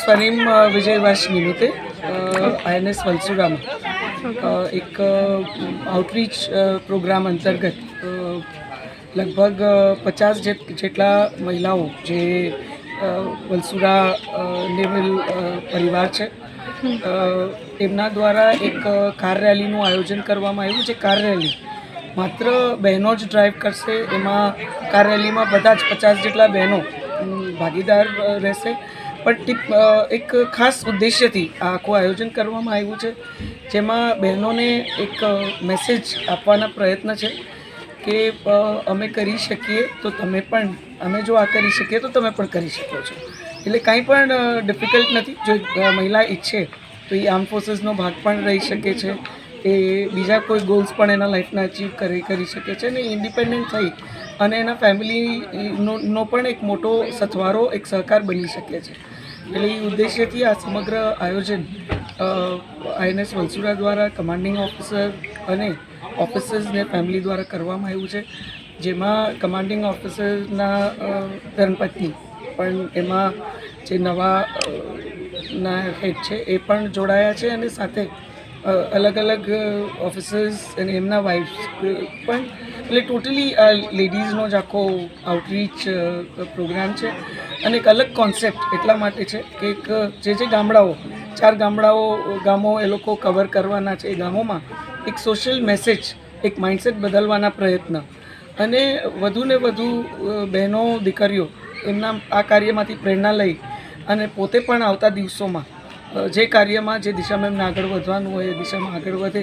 સ્વર્ણિમ વિજય વર્ષ નિમિત્તે INS વલસુરામાં એક આઉટરીચ પ્રોગ્રામ અંતર્ગત લગભગ 50 જેટલા મહિલાઓ જે વલસુરા નેવલ પરિવાર છે તેમના દ્વારા એક કાર રેલીનું આયોજન કરવામાં આવ્યું છે. કાર રેલી માત્ર બહેનો જ ડ્રાઈવ કરશે. એમાં કાર રેલીમાં બધા જ 50 જેટલા બહેનો ભાગીદાર રહેશે. પણ એક ખાસ ઉદ્દેશ્યથી આ આખું આયોજન કરવામાં આવ્યું છે, જેમાં બહેનોને એક મેસેજ આપવાના પ્રયત્ન છે કે અમે કરી શકીએ તો તમે પણ, અમે જો આ કરી શકીએ તો તમે પણ કરી શકો છો. એટલે કાંઈ પણ ડિફિકલ્ટ નથી. જો મહિલા ઈચ્છે તો એ આર્મ ફોર્સીસનો ભાગ પણ રહી શકે છે, એ બીજા કોઈ ગોલ્સ પણ એના લાઈફના અચીવ કરી શકે છે અને ઇન્ડિપેન્ડન્ટ થઈ અને એના ફેમિલીનો પણ એક મોટો સથવારો, એક સહકાર બની શકે છે. એટલે એ ઉદ્દેશ્યથી આ સમગ્ર આયોજન INS વલસુરા દ્વારા કમાન્ડિંગ ઓફિસર અને ઓફિસર્સને ફેમિલી દ્વારા કરવામાં આવ્યું છે, જેમાં કમાન્ડિંગ ઓફિસરના ધર્મપત્ની પણ એમાં જે નવા ના હેડ છે એ પણ જોડાયા છે અને સાથે અલગ અલગ ઓફિસર્સ અને એમના વાઇફ્સ પણ. એટલે ટોટલી આ લેડીઝનો જ આખો આઉટરીચ પ્રોગ્રામ છે અને એક અલગ કોન્સેપ્ટ એટલા માટે છે કે એક જે ગામડાઓ, 4 ગામો એ લોકો કવર કરવાના છે. એ ગામોમાં એક સોશિયલ મેસેજ, એક માઇન્ડસેટ બદલવાના પ્રયત્ન અને વધુને વધુ બહેનો, દીકરીઓ એમના આ કાર્યમાંથી પ્રેરણા લઈ અને પોતે પણ આવતા દિવસોમાં જે કાર્યમાં, જે દિશામાં એમને આગળ વધવાનું હોય એ દિશામાં આગળ વધે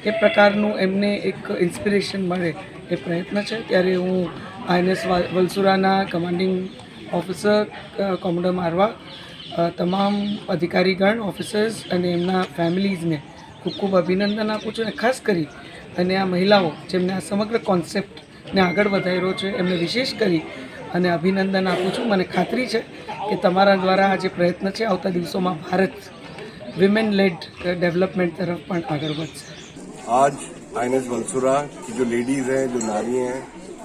એ પ્રકારનું એમને એક ઇન્સ્પિરેશન મળે એ પ્રયત્ન છે. ત્યારે હું INS વલસુરાના કમાન્ડિંગ ઓફિસર કોમોડર મારવા, તમામ અધિકારીગણ, ઓફિસર્સ અને એમના ફેમિલીઝને ખૂબ ખૂબ અભિનંદન આપું છું. અને ખાસ કરી અને આ મહિલાઓ જેમને આ સમગ્ર કોન્સેપ્ટને આગળ વધાર્યો છે એમને વિશેષ કરી અને અભિનંદન આપું છું. મને ખાતરી છે કે તમારા દ્વારા આ જે પ્રયત્ન છે આવતા દિવસોમાં ભારત विमेन लेड डेवलपमेंट तरफ पण आगे बढ़े. आज INS वलसुरा की जो लेडीज हैं, जो नारी हैं,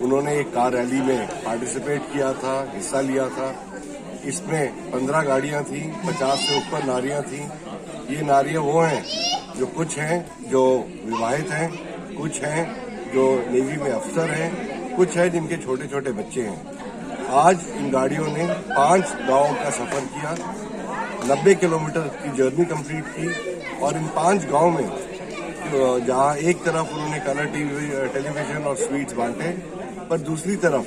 उन्होंने एक कार रैली में पार्टिसिपेट किया था, हिस्सा लिया था. इसमें 15 गाड़ियां थी, 50 से ऊपर नारियां थी. ये नारियां वो हैं जो कुछ हैं जो विवाहित हैं, कुछ हैं जो नेवी में अफसर हैं, कुछ है जिनके छोटे छोटे बच्चे हैं. आज इन गाड़ियों ने 5 गांवों का सफर किया, 90 किलोमीटर की जर्नी कंप्लीट की और इन 5 गांव में जहां एक तरफ उन्होंने कलर टेलीविजन और स्वीट्स बांटे, पर दूसरी तरफ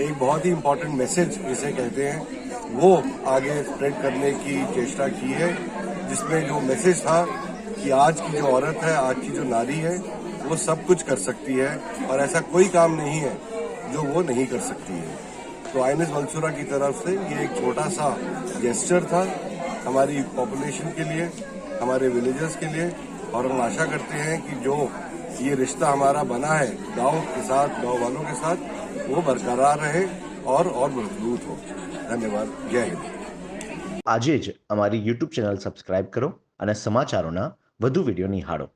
एक बहुत ही इम्पोर्टेंट मैसेज जिसे कहते हैं वो आगे स्प्रेड करने की चेष्टा की है, जिसमें जो मैसेज था कि आज की जो औरत है, आज की जो नारी है, वो सब कुछ कर सकती है और ऐसा कोई काम नहीं है जो वो नहीं कर सकती है. तो INS वलसुरा की तरफ से ये एक छोटा सा जेस्चर था हमारी पॉपुलेशन के लिए, हमारे विलेजर्स के लिए, और हम आशा करते हैं कि जो ये रिश्ता हमारा बना है गांव के साथ, गांव वालों के साथ, वो बरकरार रहे और मजबूत हो. धन्यवाद. जय हिंद. આજે જ અમારી YouTube ચેનલ સબસ્ક્રાઇબ કરો અને સમાચારોના વધુ વિડીયો નિહાળો.